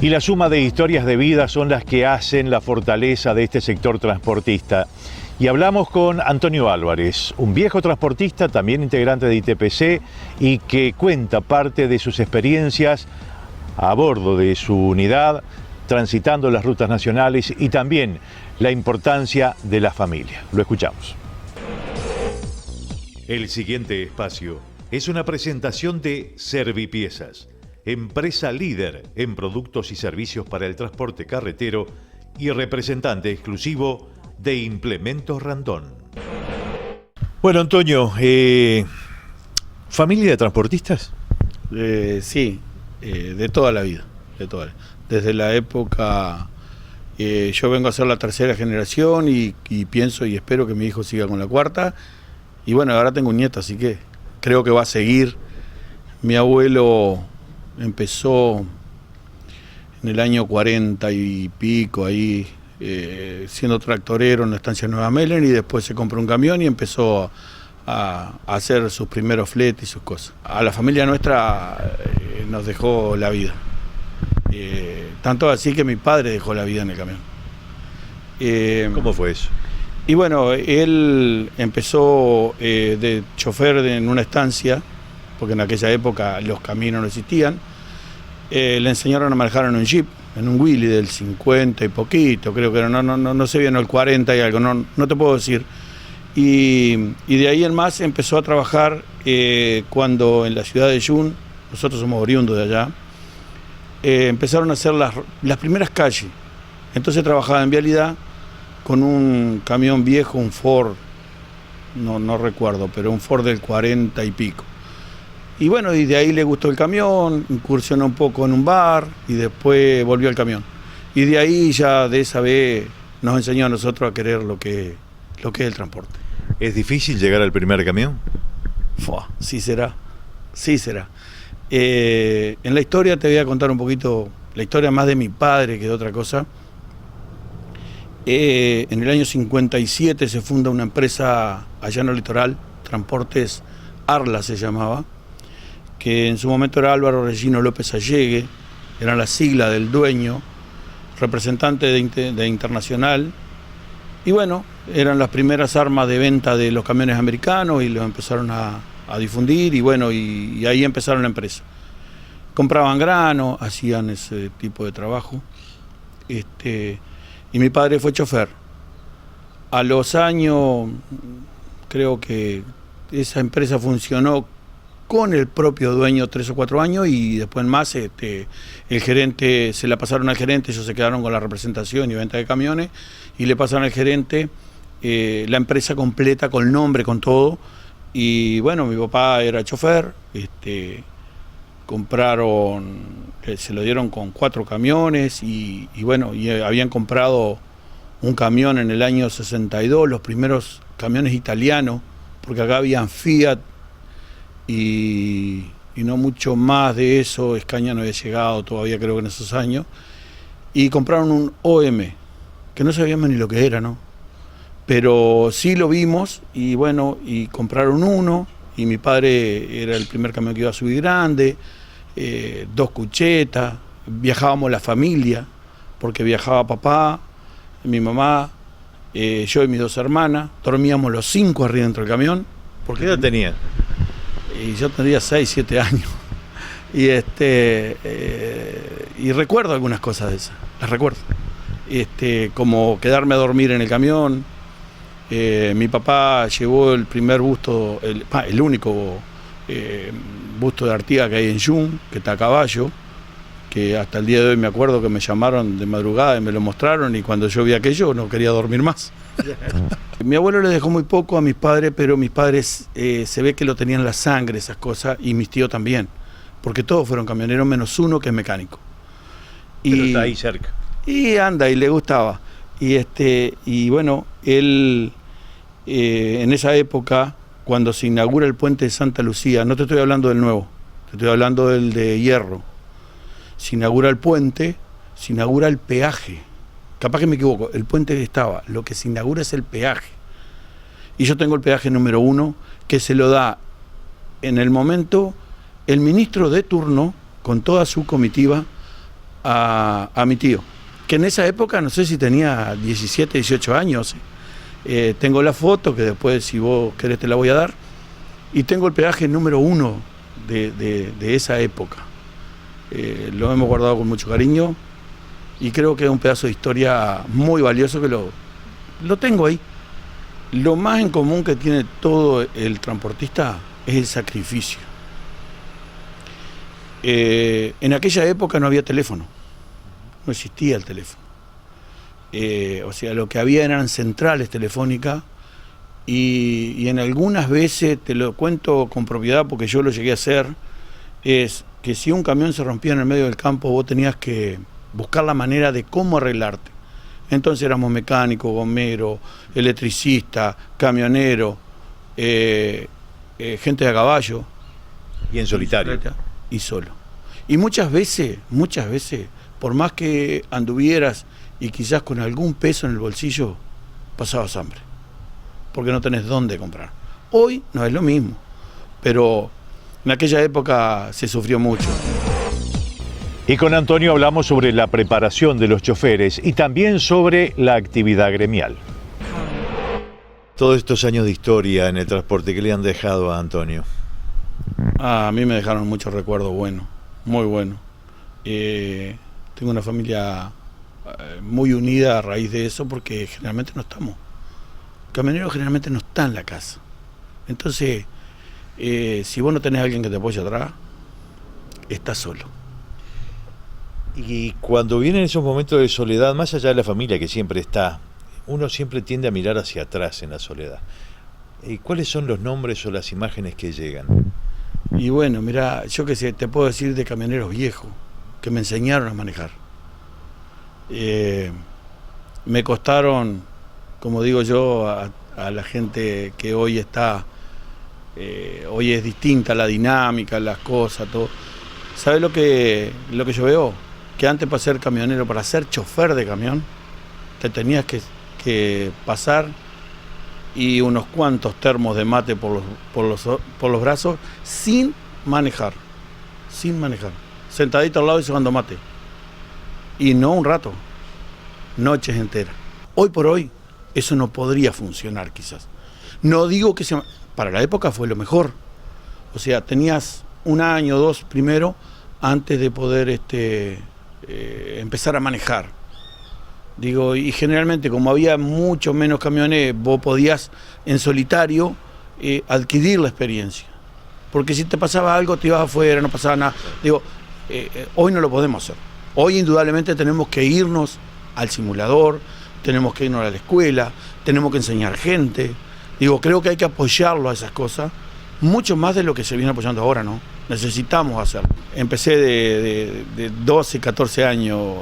Y la suma de historias de vida son las que hacen la fortaleza de este sector transportista. Y hablamos con Antonio Álvarez, un viejo transportista, también integrante de ITPC, y que cuenta parte de sus experiencias a bordo de su unidad, transitando las rutas nacionales y también la importancia de la familia. Lo escuchamos. El siguiente espacio es una presentación de Servipiezas, empresa líder en productos y servicios para el transporte carretero y representante exclusivo de Implementos Randon. Bueno, Antonio, ¿familia de transportistas? Sí, de toda la vida, desde la época, yo vengo a ser la tercera generación y pienso y espero que mi hijo siga con la cuarta, y bueno, ahora tengo un nieto, así que creo que va a seguir. Mi abuelo empezó en el año 40 y pico, ahí siendo tractorero en la estancia Nueva Melen, y después se compró un camión y empezó a hacer sus primeros fletes y sus cosas. A la familia nuestra nos dejó la vida. Tanto así que mi padre dejó la vida en el camión. ¿Cómo fue eso? Y bueno, él empezó de chofer en una estancia, porque en aquella época los caminos no existían. Le enseñaron a manejar en un Jeep, en un Willys del 50 y poquito, creo que era, no sé bien, el 40 y algo, no te puedo decir. Y de ahí en más empezó a trabajar cuando en la ciudad de Jun, nosotros somos oriundos de allá, empezaron a hacer las primeras calles. Entonces trabajaba en vialidad con un camión viejo, un Ford, no recuerdo, pero un Ford del 40 y pico. Y bueno, y de ahí le gustó el camión, incursionó un poco en un bar y después volvió al camión. Y de ahí ya de esa vez nos enseñó a nosotros a querer lo que es el transporte. ¿Es difícil llegar al primer camión? Sí será. En la historia te voy a contar un poquito, la historia más de mi padre que de otra cosa. En el año 57 se funda una empresa allá en el litoral, Transportes Arla se llamaba, que en su momento era Álvaro Regino López Allegue, eran la sigla del dueño, representante de Internacional, y bueno, eran las primeras armas de venta de los camiones americanos y los empezaron a difundir, y bueno, y ahí empezaron la empresa. Compraban grano, hacían ese tipo de trabajo, y mi padre fue chofer. A los años, creo que esa empresa funcionó con el propio dueño 3 o 4 años, y después más el gerente, se la pasaron al gerente, ellos se quedaron con la representación y venta de camiones, y le pasaron al gerente la empresa completa, con nombre, con todo. Y bueno, mi papá era chofer, compraron, se lo dieron con 4 camiones, y bueno, y habían comprado un camión en el año 62, los primeros camiones italianos, porque acá habían Fiat, y no mucho más de eso. Escaña no había llegado todavía, creo que en esos años, y compraron un OM, que no sabíamos ni lo que era, ¿no? Pero sí lo vimos, y bueno, y compraron uno, y mi padre era el primer camión que iba a subir grande, 2 cuchetas, viajábamos la familia, porque viajaba papá, mi mamá, yo y mis 2 hermanas, dormíamos los 5 arriba dentro del camión. ¿Por qué edad tenía? Y yo tendría 6, 7 años. Y recuerdo algunas cosas de esas, las recuerdo. Como quedarme a dormir en el camión. Mi papá llevó el primer busto, el único busto de Artigas que hay en Jun, que está a caballo, que hasta el día de hoy me acuerdo que me llamaron de madrugada y me lo mostraron, y cuando yo vi aquello no quería dormir más. Mi abuelo le dejó muy poco a mis padres, pero mis padres se ve que lo tenían en la sangre, esas cosas, y mis tíos también, porque todos fueron camioneros menos uno que es mecánico. Pero está ahí cerca. Y anda, y le gustaba. Y bueno, él en esa época, cuando se inaugura el puente de Santa Lucía, no te estoy hablando del nuevo, te estoy hablando del de hierro, se inaugura el puente, se inaugura el peaje. Capaz que me equivoco, el puente estaba, lo que se inaugura es el peaje. Y yo tengo el peaje número 1, que se lo da en el momento el ministro de turno, con toda su comitiva, a mi tío, que en esa época no sé si tenía 17, 18 años. Tengo la foto, que después si vos querés te la voy a dar, y tengo el peaje número 1 de esa época. Lo hemos guardado con mucho cariño y creo que es un pedazo de historia muy valioso que lo tengo ahí. Lo más en común que tiene todo el transportista es el sacrificio. En aquella época no había teléfono, no existía el teléfono. O sea, lo que había eran centrales telefónicas y en algunas veces, te lo cuento con propiedad porque yo lo llegué a hacer, es que si un camión se rompía en el medio del campo, vos tenías que buscar la manera de cómo arreglarte. Entonces éramos mecánicos, gomeros, electricistas, camioneros, gente de a caballo. Y en solitario. Y solo. Y muchas veces, por más que anduvieras y quizás con algún peso en el bolsillo, pasabas hambre, porque no tenés dónde comprar. Hoy no es lo mismo, pero en aquella época se sufrió mucho. Y con Antonio hablamos sobre la preparación de los choferes y también sobre la actividad gremial. Todos estos años de historia en el transporte, ¿qué le han dejado a Antonio? A mí me dejaron muchos recuerdos buenos, muy buenos. Tengo una familia muy unida a raíz de eso, porque generalmente no estamos. El camionero generalmente no está en la casa. Entonces, si vos no tenés a alguien que te apoye atrás, estás solo. Y cuando vienen esos momentos de soledad, más allá de la familia que siempre está, uno siempre tiende a mirar hacia atrás en la soledad. ¿Cuáles son los nombres o las imágenes que llegan? Y bueno, mira, yo qué sé, te puedo decir de camioneros viejos que me enseñaron a manejar. Me costaron, como digo yo, a la gente que hoy está, hoy es distinta la dinámica, las cosas, todo. ¿Sabes lo que yo veo? Que antes, para ser camionero, para ser chofer de camión, te tenías que pasar y unos cuantos termos de mate por los brazos sin manejar, sentadito al lado y llevando mate. Y no un rato, noches enteras. Hoy por hoy eso no podría funcionar quizás. No digo que para la época fue lo mejor. O sea, tenías 1 año o 2 primero antes de poder empezar a manejar. Digo, y generalmente como había mucho menos camiones, vos podías en solitario adquirir la experiencia. Porque si te pasaba algo, te ibas afuera, no pasaba nada. Digo, hoy no lo podemos hacer. Hoy indudablemente tenemos que irnos al simulador, tenemos que irnos a la escuela, tenemos que enseñar gente. Digo, creo que hay que apoyarlo a esas cosas, mucho más de lo que se viene apoyando ahora, ¿no? Necesitamos hacerlo. Empecé de 12, 14 años,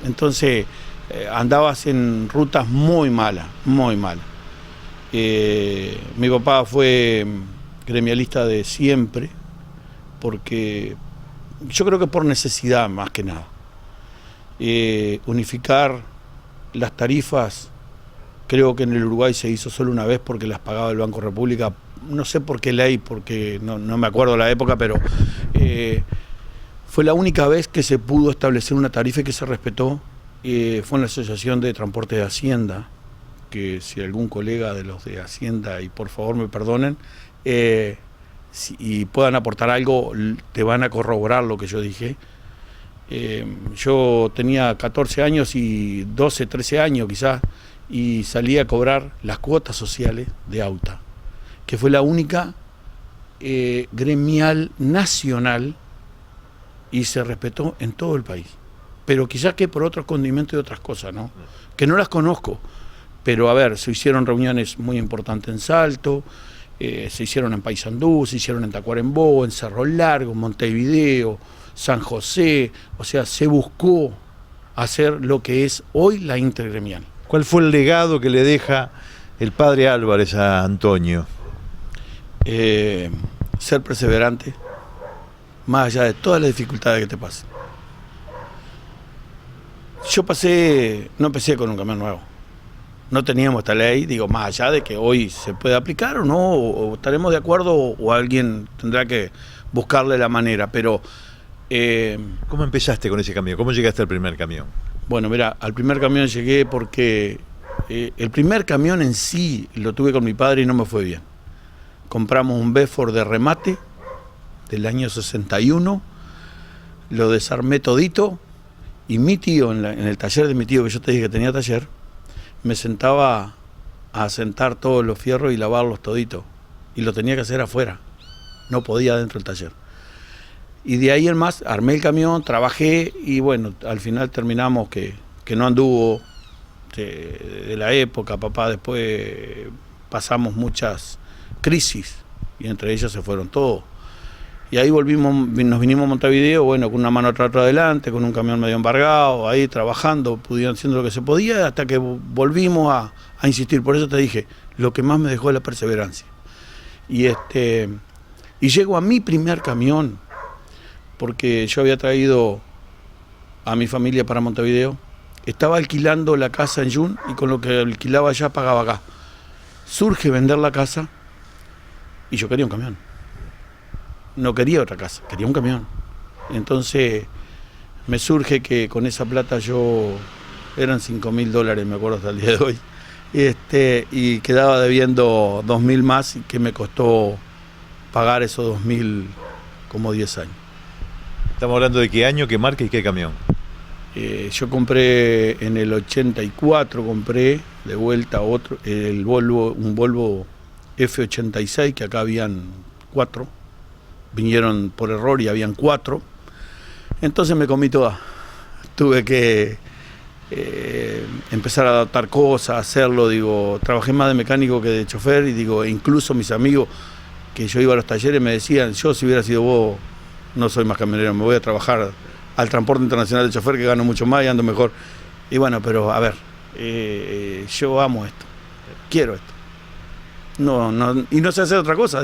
entonces andabas en rutas muy malas, muy malas. Mi papá fue gremialista de siempre, porque yo creo que por necesidad más que nada. Unificar las tarifas, creo que en el Uruguay se hizo solo una vez porque las pagaba el Banco República, no sé por qué ley, porque no me acuerdo la época, pero fue la única vez que se pudo establecer una tarifa y que se respetó. Fue en la Asociación de Transporte de Hacienda, que si algún colega de los de Hacienda, y por favor me perdonen, y puedan aportar algo, te van a corroborar lo que yo dije. Yo tenía 14 años y 12, 13 años quizás, y salí a cobrar las cuotas sociales de AUTA, que fue la única gremial nacional y se respetó en todo el país. Pero quizás que por otros condimentos y otras cosas, ¿no? Que no las conozco. Pero a ver, se hicieron reuniones muy importantes en Salto, se hicieron en Paysandú, se hicieron en Tacuarembó, en Cerro Largo, en Montevideo, San José. O sea, se buscó hacer lo que es hoy la intergremial. ¿Cuál fue el legado que le deja el padre Álvarez a Antonio? Ser perseverante, más allá de todas las dificultades que te pasen. Yo no empecé con un camión nuevo. No teníamos esta ley, digo, más allá de que hoy se puede aplicar o no, o estaremos de acuerdo o alguien tendrá que buscarle la manera, pero ¿Cómo empezaste con ese camión? ¿Cómo llegaste al primer camión? Bueno, mira, al primer camión llegué porque el primer camión en sí lo tuve con mi padre y no me fue bien. Compramos un Bedford de remate del año 61, lo desarmé todito y mi tío, en el taller de mi tío, que yo te dije que tenía taller, me sentaba a sentar todos los fierros y lavarlos toditos. Y lo tenía que hacer afuera, no podía dentro del taller. Y de ahí en más armé el camión, trabajé y bueno, al final terminamos que no anduvo de la época, papá. Después pasamos muchas crisis y entre ellas se fueron todos. Y ahí nos vinimos a Montevideo, bueno, con una mano atrás adelante, con un camión medio embargado, ahí trabajando, haciendo lo que se podía, hasta que volvimos a insistir. Por eso te dije, lo que más me dejó es la perseverancia. Y llego a mi primer camión, porque yo había traído a mi familia para Montevideo, estaba alquilando la casa en Jun y con lo que alquilaba allá pagaba acá. Surge vender la casa y yo quería un camión. No quería otra casa, quería un camión. Entonces me surge que con esa plata eran $5.000, me acuerdo hasta el día de hoy, y quedaba debiendo 2.000 más, que me costó pagar esos 2.000 como 10 años. Estamos hablando de qué año, qué marca y qué camión. Yo compré en el 84, compré de vuelta un Volvo F86, que acá habían 4, vinieron por error y habían 4, entonces me comí toda. Tuve que empezar a adaptar cosas, hacerlo, trabajé más de mecánico que de chofer y incluso mis amigos que yo iba a los talleres me decían, yo si hubiera sido vos, no soy más camionero, me voy a trabajar al transporte internacional de chofer que gano mucho más y ando mejor. Y bueno, pero a ver, yo amo esto, quiero esto. Y no sé hacer otra cosa,